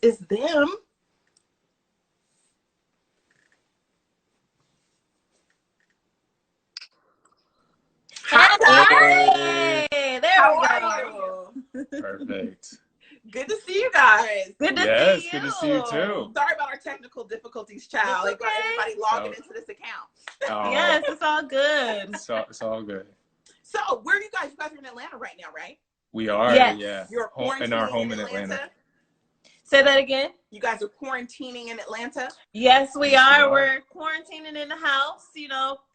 is them. Hey, there How we are go. you? Perfect. Good to see you guys. Good to Yes, see you. good to see you too. Sorry about our technical difficulties, child. It's okay. Everybody logging into this account. Oh, Yes, it's all good. it's all good. So, where are you guys? You guys are in Atlanta right now, right? We are, Yes. yeah. You're In our quarantining home in Atlanta. Say that again. You guys are quarantining in Atlanta? Yes, we Yes, we are. are. We're quarantining in the house,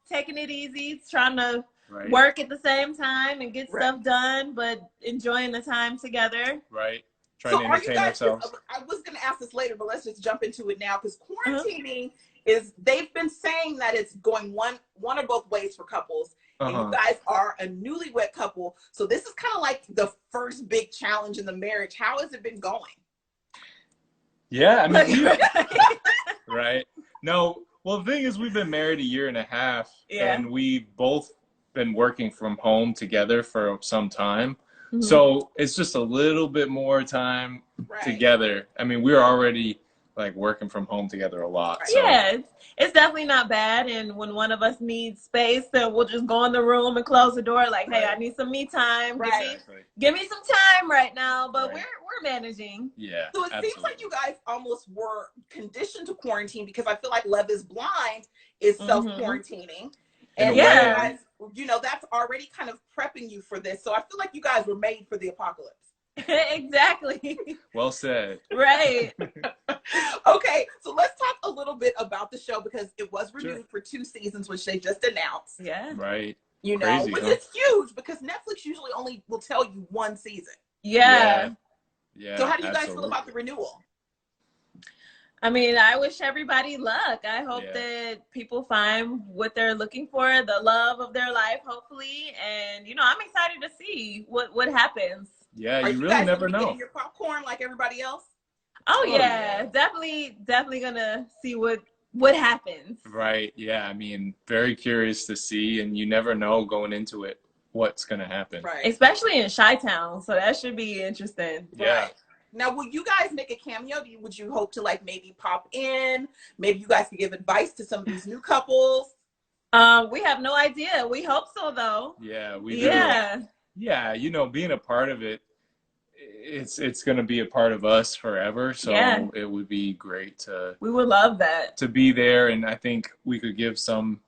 taking it easy, trying to Right. work at the same time and get Right. stuff done, but enjoying the time together. Right. So Trying to are you entertain guys, ourselves. I was going to ask this later, but let's just jump into it now because quarantining is, they've been saying that it's going one or both ways for couples. And you guys are a newlywed couple. So this is kind of like the first big challenge in the marriage. How has it been going? Yeah, I mean, right. No, well, the thing is, we've been married 1.5 years, Yeah. and we've both been working from home together for some time. Mhm. So it's just a little bit more time together. I mean, we're already like working from home together a lot. So. Yeah, it's definitely not bad. And when one of us needs space, then we'll just go in the room and close the door. Like, hey, I need some me time. Give me some time right now. But we're managing. Yeah. So it seems like you guys almost were conditioned to quarantine because I feel like Love is Blind is self-quarantining. And guys, that's already kind of prepping you for this. So I feel like you guys were made for the apocalypse. Exactly. Well said. Right. Okay, so let's talk a little bit about the show because it was renewed for 2 seasons, which they just announced. Yeah. Right. You know, Crazy, which is huge because Netflix usually only will tell you 1 season. Yeah. So how do you guys feel about the renewal? I mean, I wish everybody luck. I hope that people find what they're looking for, the love of their life, hopefully. And, I'm excited to see what happens. Yeah, Are you really guys never know. Getting your popcorn like everybody else? Oh, yeah. Definitely gonna see what happens. Right. Yeah. I mean, very curious to see, and you never know going into it what's gonna happen. Right. Especially in Chi-Town, so that should be interesting. Yeah. Right. Now, will you guys make a cameo? Would you hope to like maybe pop in? Maybe you guys could give advice to some of these new couples. We have no idea. We hope so, though. Yeah, we do. Yeah, being a part of it, it's going to be a part of us forever. So it would be great to. We would love that to be there, and I think we could give some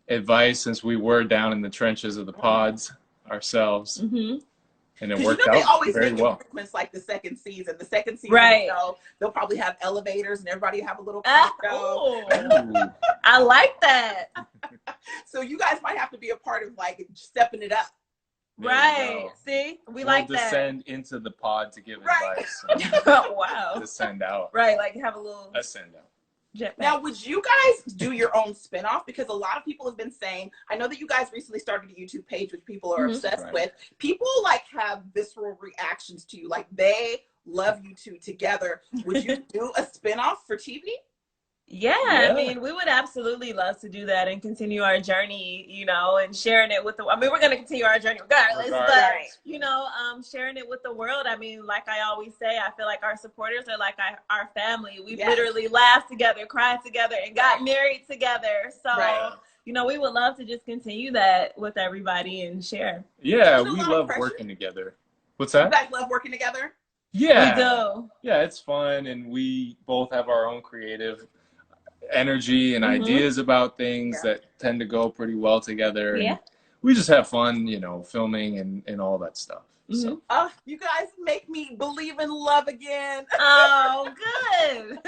advice since we were down in the trenches of the pods ourselves, and it worked out they always very make well. improvements like the second season. The second season, right? They'll probably have elevators, and everybody have a little. I like that. So you guys might have to be a part of like stepping it up. Right. See, we'll like that. Descend into the pod to give advice. Wow. Descend out. Right, like have a little ascend out. Jetpack. Now, would you guys do your own spinoff? Because a lot of people have been saying, I know that you guys recently started a YouTube page, which people are obsessed with. People like have visceral reactions to you. Like they love you two together. Would you do a spinoff for TV? Yeah, I mean, we would absolutely love to do that and continue our journey, and sharing it with we're going to continue our journey regardless. But, sharing it with the world. I mean, like I always say, I feel like our supporters are like our family. We've literally laughed together, cried together, and got married together. So, we would love to just continue that with everybody and share. Yeah, we love working together. What's that? You guys love working together? Yeah. We do. Yeah, it's fun, and we both have our own creative energy and ideas about things that tend to go pretty well together. And we just have fun, filming and all that stuff. So. You guys make me believe in love again. Oh, good.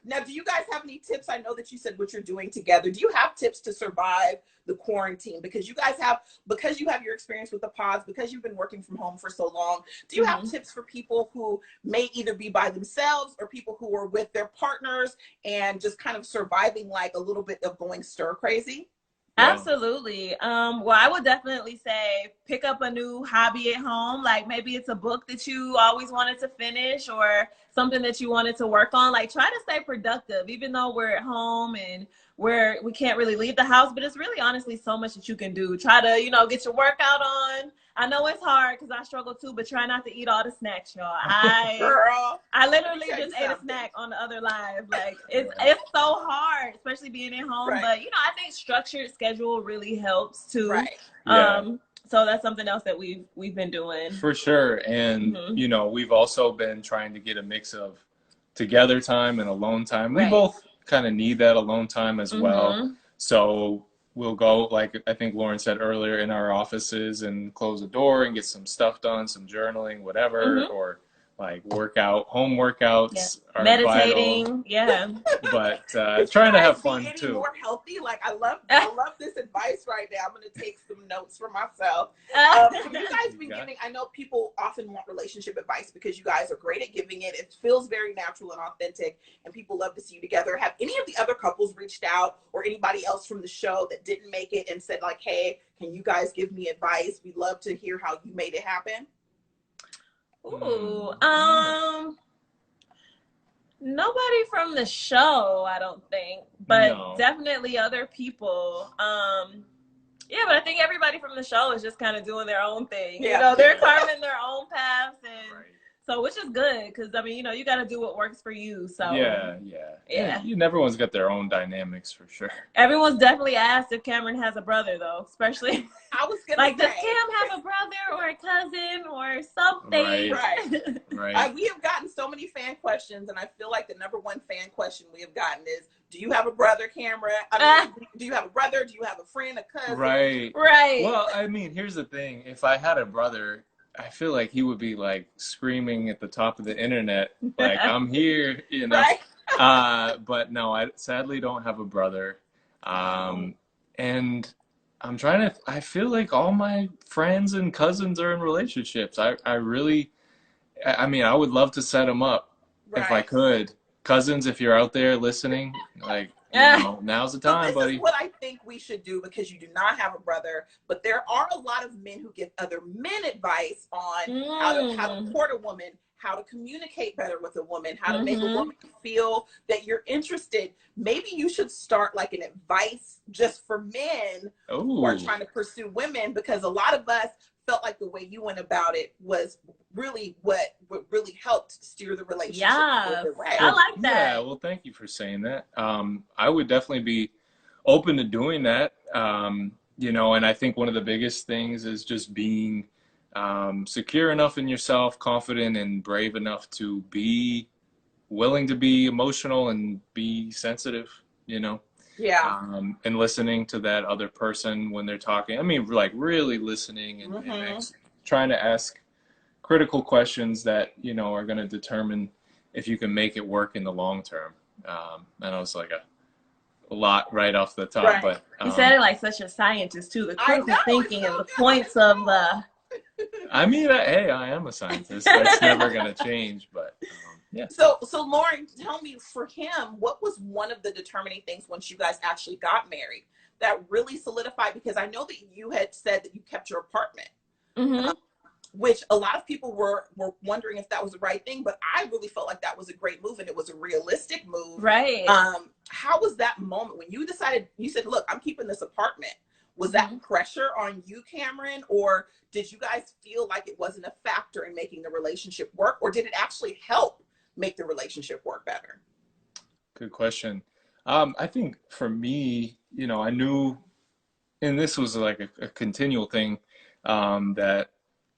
Now, do you guys have any tips? I know that you said what you're doing together. Do you have tips to survive the quarantine? Because you have your experience with the pods, because you've been working from home for so long. Do you have tips for people who may either be by themselves or people who are with their partners and just kind of surviving like a little bit of going stir crazy? Absolutely. Well, I would definitely say pick up a new hobby at home. Like maybe it's a book that you always wanted to finish or something that you wanted to work on. Like try to stay productive, even though we're at home and where we can't really leave the house, but it's really honestly so much that you can do. Try to, you know, get your workout on. I know it's hard because I struggle too, but try not to eat all the snacks, y'all. I literally just ate a snack on the other live. Like it's so hard, especially being at home. Right. But you know, I think structured schedule really helps too. Right. Yeah. So that's something else that we've been doing. For sure. And you know, we've also been trying to get a mix of together time and alone time. We both kind of need that alone time as well. So we'll go, like I think Lauren said earlier, in our offices and close the door and get some stuff done, some journaling, whatever, or like home workouts are meditating vital. But trying to have fun too. More healthy. Like I love this advice right now. I'm going to take some notes for myself. You guys been giving, I know people often want relationship advice because you guys are great at giving it. It feels very natural and authentic, and people love to see you together. Have any of the other couples reached out, or anybody else from the show that didn't make it and said like, hey, can you guys give me advice? We'd love to hear how you made it happen. Ooh, nobody from the show, I don't think, but definitely other people. Yeah, but I think everybody from the show is just kind of doing their own thing. You know, they're carving their own paths, and so which is good because I mean, you know, you got to do what works for you. So yeah. Everyone's got their own dynamics for sure. Everyone's definitely asked if Cameron has a brother, though, especially. I was gonna like, does Cam have a brother or a cousin or something? Right. We have gotten so many fan questions, and I feel like the number one fan question we have gotten is, do you have a brother, Cameron? I mean, do you have a brother? Do you have a friend, a cousin? Right. Well, I mean, here's the thing. If I had a brother, I feel like he would be like screaming at the top of the internet, like, I'm here, you know. But no, I sadly don't have a brother. And I'm I feel like all my friends and cousins are in relationships. I mean, I would love to set them up if I could. Cousins, if you're out there listening, like, you know, now's the time, this buddy. Is what I think we should do, because you do not have a brother, but there are a lot of men who give other men advice on how to court a woman, how to communicate better with a woman, how to make a woman feel that you're interested. Maybe you should start like an advice just for men who are trying to pursue women, because a lot of us felt like the way you went about it was really what really helped steer the relationship. Yeah, I like that. Yeah, well, thank you for saying that. I would definitely be open to doing that. You know, and I think one of the biggest things is just being secure enough in yourself, confident and brave enough to be willing to be emotional and be sensitive, you know? And listening to that other person when they're talking. I mean, like really listening and trying to ask critical questions that, you know, are going to determine if you can make it work in the long term. I know it's like a lot right off the top, but you said it like such a scientist too. The critical thinking and the points of the. I mean, hey, I am a scientist. That's never going to change, but yeah. So Lauren, tell me, for him, what was one of the determining things once you guys actually got married that really solidified? Because I know that you had said that you kept your apartment, which a lot of people were wondering if that was the right thing, but I really felt like that was a great move, and it was a realistic move. Right. How was that moment when you decided, you said, look, I'm keeping this apartment? Was that pressure on you, Cameron, or did you guys feel like it wasn't a factor in making the relationship work, or did it actually help make the relationship work better? Good question. I think for me, you know, I knew, and this was like a continual thing, that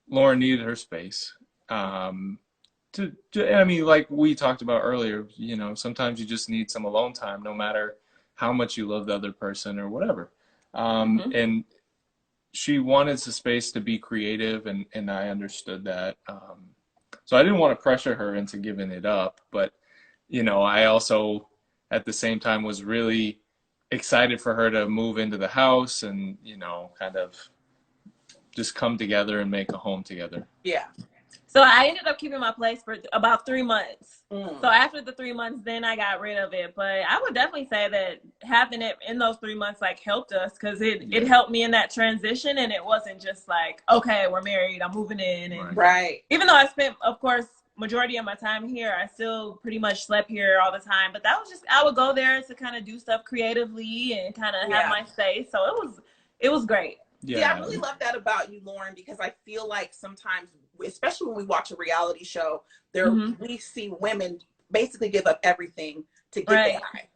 Lauren needed her space. I mean, like we talked about earlier, you know, sometimes you just need some alone time, no matter how much you love the other person or whatever. And she wanted the space to be creative, and I understood that. So I didn't want to pressure her into giving it up, but, you know, I also at the same time was really excited for her to move into the house and, you know, kind of just come together and make a home together. Yeah. So I ended up keeping my place for about 3 months. So after the 3 months, then I got rid of it. But I would definitely say that having it in those 3 months like helped us, because it helped me in that transition, and it wasn't just like, okay, we're married, I'm moving in. And right. Even though I spent, of course, majority of my time here, I still pretty much slept here all the time. But that was just, I would go there to kind of do stuff creatively and kind of have my space. So it was great. Yeah. See, I really love that about you, Lauren, because I feel like sometimes, especially when we watch a reality show, we see women basically give up everything to get the guy.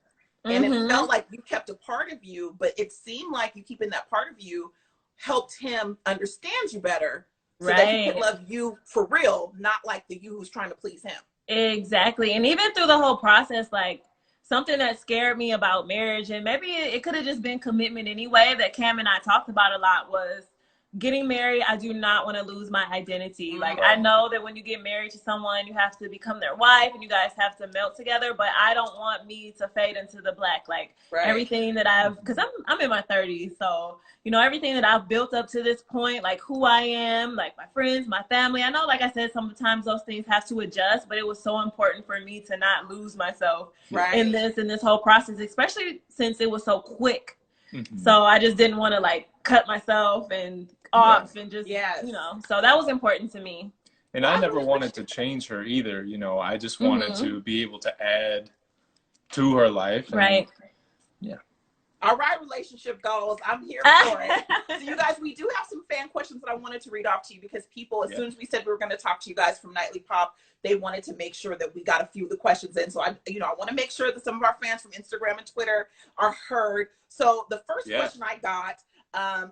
And it felt like you kept a part of you, but it seemed like you keeping that part of you helped him understand you better. So that he could love you for real, not like the you who's trying to please him. Exactly. And even through the whole process, like something that scared me about marriage, and maybe it could have just been commitment anyway, that Cam and I talked about a lot, was getting married. I do not want to lose my identity. Like, I know that when you get married to someone, you have to become their wife and you guys have to melt together, but I don't want me to fade into the black. Like everything that because I'm in my 30s, so you know, everything that I've built up to this point, like who I am, like my friends, my family, I know, like I said, sometimes those things have to adjust, but it was so important for me to not lose myself in this whole process, especially since it was so quick. So I just didn't want to like cut myself and off and just, you know, so that was important to me. And I never wanted to change her either. You know, I just wanted to be able to add to her life. And, yeah. All right, relationship goals. I'm here for it. So you guys, we do have some fan questions that I wanted to read off to you because people, as soon as we said we were going to talk to you guys from Nightly Pop, they wanted to make sure that we got a few of the questions in. So I want to make sure that some of our fans from Instagram and Twitter are heard. So the first question I got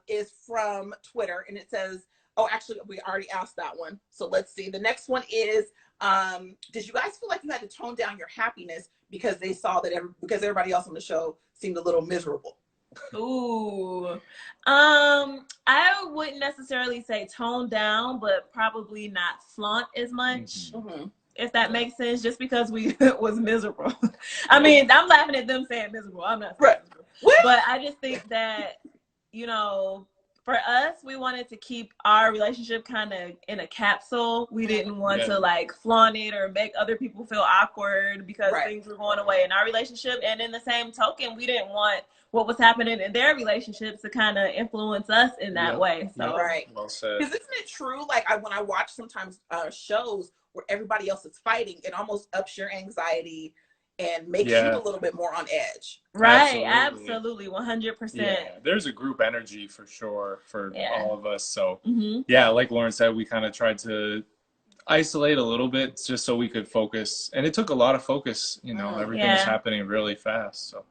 is from Twitter, and it says, oh, actually, we already asked that one. So let's see. The next one is, did you guys feel like you had to tone down your happiness because they saw that because everybody else on the show seemed a little miserable? Ooh, I wouldn't necessarily say tone down, but probably not flaunt as much, if that makes sense, just because we was miserable. I mean, I'm laughing at them saying miserable. I'm not saying miserable. But I just think that, you know, for us, we wanted to keep our relationship kind of in a capsule. We didn't want to like flaunt it or make other people feel awkward because things were going away in our relationship. And in the same token, we didn't want what was happening in their relationships to kind of influence us in that way. So well said. Because isn't it true? Like when I watch sometimes shows where everybody else is fighting, it almost ups your anxiety and makes you a little bit more on edge. Right, absolutely, 100%. Yeah, there's a group energy for sure for all of us. So like Lauren said, we kind of tried to isolate a little bit just so we could focus. And it took a lot of focus, you know, everything's happening really fast. So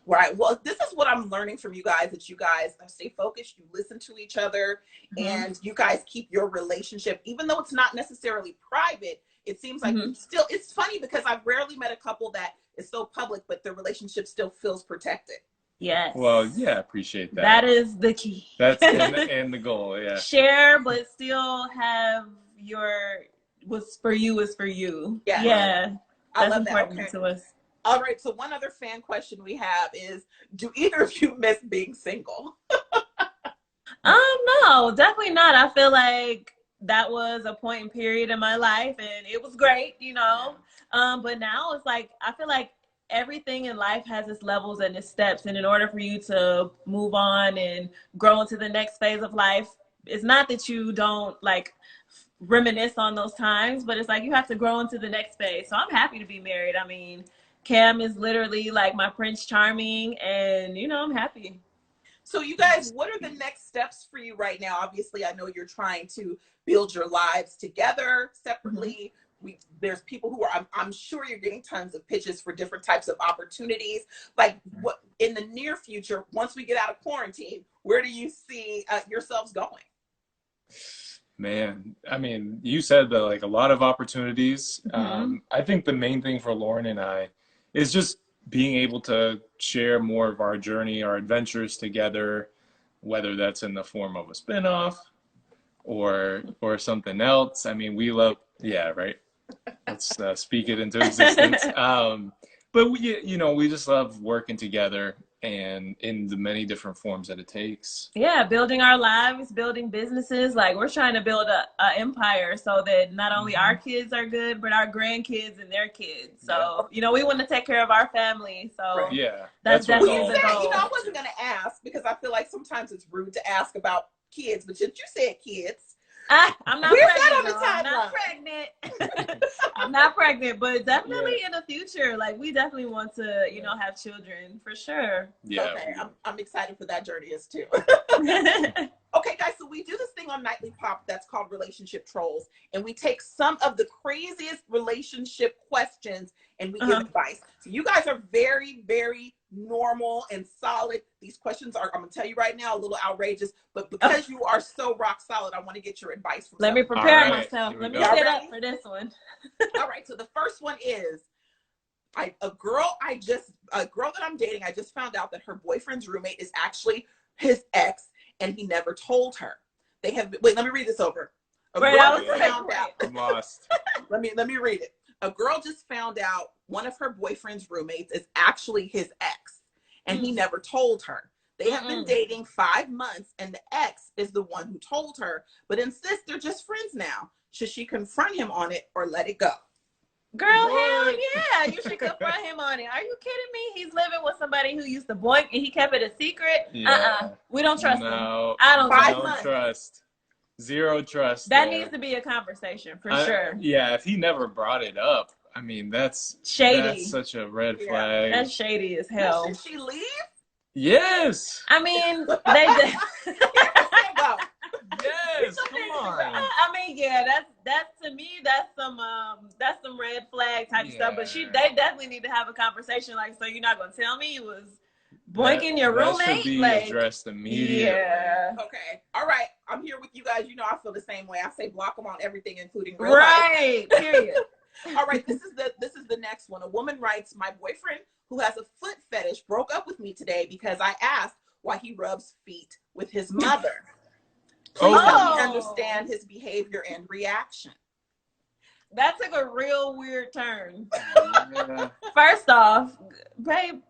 right. Well, this is what I'm learning from you guys, that you guys stay focused, you listen to each other, and you guys keep your relationship, even though it's not necessarily private. It seems like it's funny because I've rarely met a couple that is so public, but the relationship still feels protected. Yes. Well, yeah, appreciate that. That is the key. That's and the goal, Share, but still have what's for you is for you. Yeah. I That's love important that. to us. All right. So one other fan question we have is, do either of you miss being single? No, definitely not. I feel like that was a point in period in my life and it was great, you know. But now it's like, I feel like everything in life has its levels and its steps. And in order for you to move on and grow into the next phase of life, it's not that you don't like reminisce on those times, but it's like you have to grow into the next phase. So I'm happy to be married. I mean, Cam is literally like my Prince Charming, and you know, I'm happy. So you guys, what are the next steps for you right now? Obviously, I know you're trying to build your lives together separately. There's people who are, I'm sure you're getting tons of pitches for different types of opportunities. Like what in the near future, once we get out of quarantine, where do you see yourselves going? Man, I mean, you said that, like, a lot of opportunities. I think the main thing for Lauren and I is just being able to share more of our journey, our adventures together, whether that's in the form of a spinoff or something else. I mean, we love, let's speak it into existence. But we just love working together and in the many different forms that it takes. Yeah, building our lives, building businesses. Like, we're trying to build a empire so that not only our kids are good, but our grandkids and their kids. So, you know, we want to take care of our family. So that's definitely the goal. You know, I wasn't going to ask because I feel like sometimes it's rude to ask about kids, but since you said kids, I'm not where's pregnant. That on the timeline? I'm not pregnant. Not pregnant, but definitely in the future. Like, we definitely want to, you know, have children for sure. Yeah. Okay, I'm excited for that journey as too. Okay, guys, so we do this thing on Nightly Pop that's called Relationship Trolls, and we take some of the craziest relationship questions and we give advice. So you guys are very, very normal and solid. These questions are, I'm gonna tell you right now, a little outrageous, but because you are so rock solid, I want to get your advice from Let me prepare myself. Let me get up for this one. All right, so the first one is, a girl that I'm dating, I just found out that her boyfriend's roommate is actually his ex, and he never told her. They have, wait, let me read this over. I'm lost. Let me read it. A girl just found out one of her boyfriend's roommates is actually his ex, and he never told her. They have been dating 5 months, and the ex is the one who told her, but insists they're just friends now. Should she confront him on it or let it go? Girl, hell yeah, you should confront him on it. Are you kidding me? He's living with somebody who used to boink and he kept it a secret. Yeah. We don't trust him. I don't trust. Zero trust. That needs to be a conversation for sure. Yeah, if he never brought it up, I mean, that's shady. That's such a red flag. That's shady as hell. Should she leave? Yes. I mean, they Yes, come on. I mean, yeah, that's to me, that's some red flag type stuff. But they definitely need to have a conversation. Like, so you're not gonna tell me you was boinking your roommate? That should be addressed immediately. Yeah. Okay. All right. I'm here with you guys. You know, I feel the same way. I say block them on everything, including real life. Right. Period. All right. This is the next one. A woman writes, my boyfriend who has a foot fetish broke up with me today because I asked why he rubs feet with his mother. Please help me understand his behavior and reaction. That took a real weird turn. Yeah. First off, babe.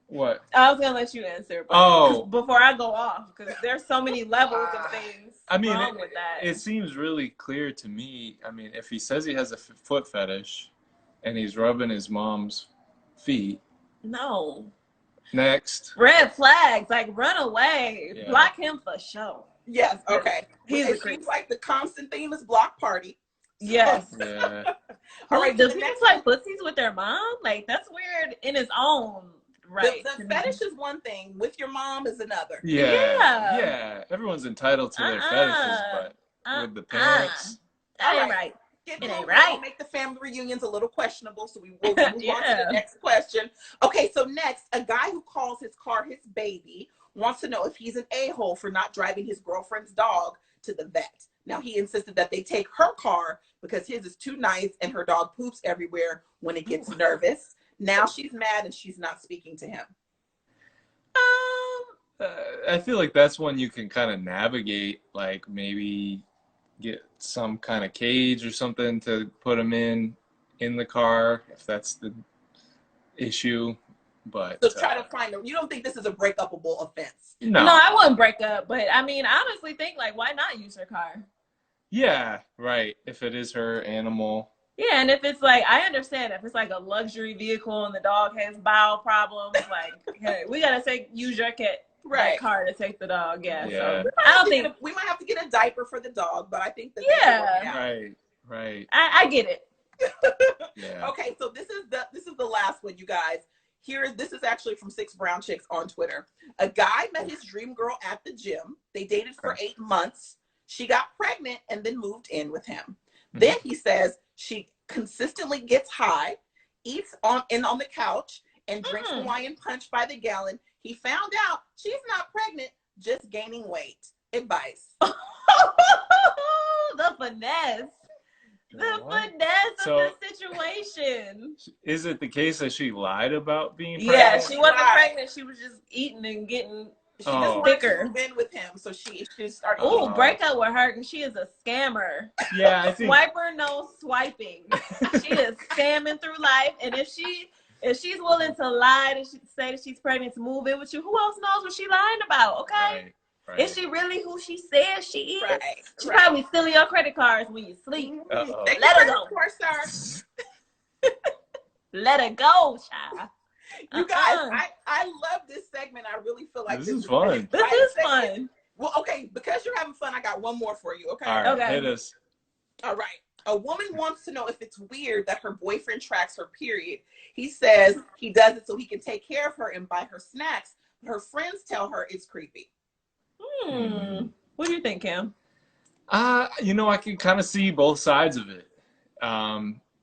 What? I was gonna let you answer. But before I go off, because there's so many levels of things. I mean, wrong with that. It seems really clear to me. I mean, if he says he has a foot fetish, and he's rubbing his mom's feet. No. Next. Red flags, like run away. Yeah. Block him for sure. Yes, okay. It seems like the constant theme is block party. Yes. Yeah. All right. Does people like pussies with their mom? Like, that's weird in its own right. The fetish is one thing. With your mom is another. Yeah. Yeah. Everyone's entitled to their fetishes, but with the parents. That ain't right. It ain't right. Make the family reunions a little questionable, so we will move on to the next question. Okay, so next, a guy who calls his car his baby wants to know if he's an a-hole for not driving his girlfriend's dog to the vet. Now, he insisted that they take her car because his is too nice and her dog poops everywhere when it gets nervous. Now she's mad and she's not speaking to him. I feel like that's one you can kind of navigate, like maybe get some kind of cage or something to put him in the car if that's the issue. But so try to find them. You don't think this is a breakupable offense? No, I wouldn't break up. But I mean, I honestly think, like, why not use her car? Yeah, right. If it is her animal. Yeah, and if it's like, I understand if it's like a luxury vehicle and the dog has bowel problems, like, hey, we gotta use your car to take the dog. Yeah. So I don't think we might have to get a diaper for the dog, but I think that right. I get it. Yeah. Okay, so this is the last one, you guys. This is actually from 6 Brown Chicks on Twitter. A guy met his dream girl at the gym. They dated for 8 months. She got pregnant and then moved in with him. Then he says she consistently gets high, eats on the couch, and drinks Hawaiian Punch by the gallon. He found out she's not pregnant, just gaining weight. Advice. The finesse. The finesse of the situation. Is it the case that she lied about being pregnant? Yeah, she wasn't pregnant. She was just eating and getting thicker. Been with him, so she started. Oh, break up with her because she is a scammer. Yeah, I think. Swiper, no swiping. She is scamming through life, and if she's willing to lie and say that she's pregnant to move in with you, who else knows what she's lying about? Okay. Right. Is she really who she says she is? Right. She's probably stealing your credit cards when you sleep. Let her go. Let her go, child. You guys, I love this segment. I really feel like this is fun. This is fun. Well, okay, because you're having fun, I got one more for you. Okay. All right. Hit us. All right. A woman wants to know if it's weird that her boyfriend tracks her period. He says he does it so he can take care of her and buy her snacks. Her friends tell her it's creepy. What do you think, Cam? You know, I can kind of see both sides of it.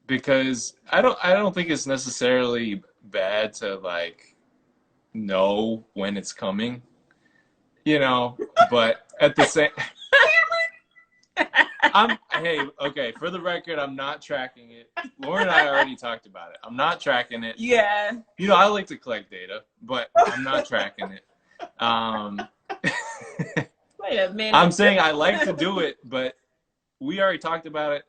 Because I don't think it's necessarily bad to like know when it's coming, you know, but at the same okay, for the record, I'm not tracking it. Lauren and I already talked about it. I'm not tracking it. Yeah. You know, I like to collect data, but I'm not tracking it. Wait a minute. I'm saying I like to do it, but we already talked about it.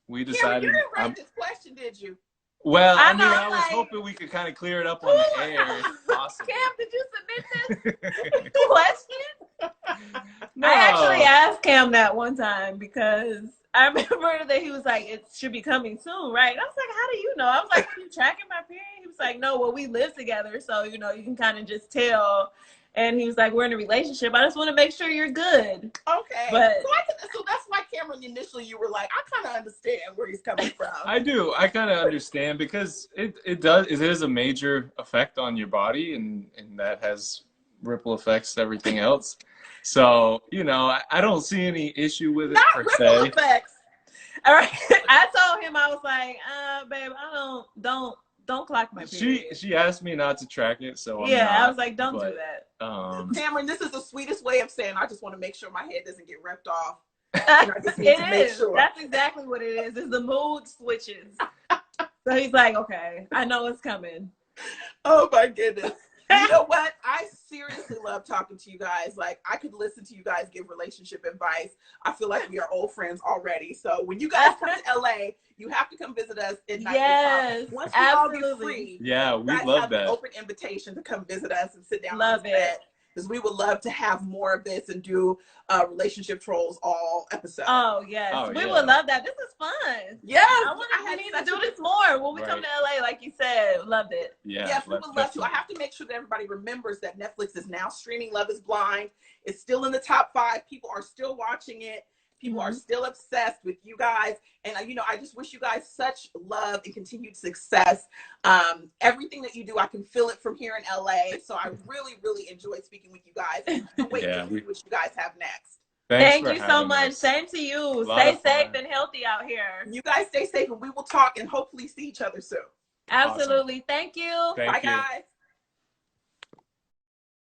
We decided. You didn't write this question, did you? Well, I was hoping we could kind of clear it up on the air if possible. Cam, did you submit this question? No. I actually asked Cam that one time because I remember that he was like, it should be coming soon, right? And I was like, how do you know? I was like, are you tracking my period? He was like, no, well, we live together, so, you know, you can kind of just tell. And he was like, we're in a relationship. I just want to make sure you're good. Okay. But, so that's why, Cameron, initially you were like, I kind of understand where he's coming from. I do. I kind of understand because it is a major effect on your body, and that has ripple effects to everything else. So, you know, I don't see any issue with it per se. Not ripple effects. All right. I told him, I was like, babe, I don't clock my period. She asked me not to track it, so I was like, don't do that. Cameron, this is the sweetest way of saying I just want to make sure my head doesn't get ripped off. I just need to make sure. That's exactly what it is. It's the mood switches. So he's like, okay, I know it's coming. Oh my goodness. You know what? I seriously love talking to you guys. Like, I could listen to you guys give relationship advice. I feel like we are old friends already. So when you guys come to LA, you have to come visit us in Yes, once we all get free. Yeah, we love that. An open invitation to come visit us and sit down. Love it. Because we would love to have more of this and do relationship trolls all episodes. Oh yes, we would love that. This is fun. Yes, I need to do this more when we come to LA. Like you said, loved it. Yes, we would love to. I have to make sure that everybody remembers that Netflix is now streaming Love is Blind. It's still in the top 5. People are still watching it. People are still obsessed with you guys. And, you know, I just wish you guys such love and continued success. Everything that you do, I can feel it from here in LA. So I really, really enjoyed speaking with you guys. I can't wait to see what you guys have next. Thank you so much. Same to you. Stay safe and healthy out here. You guys stay safe, and we will talk and hopefully see each other soon. Absolutely. Awesome. Thank you. Bye, guys.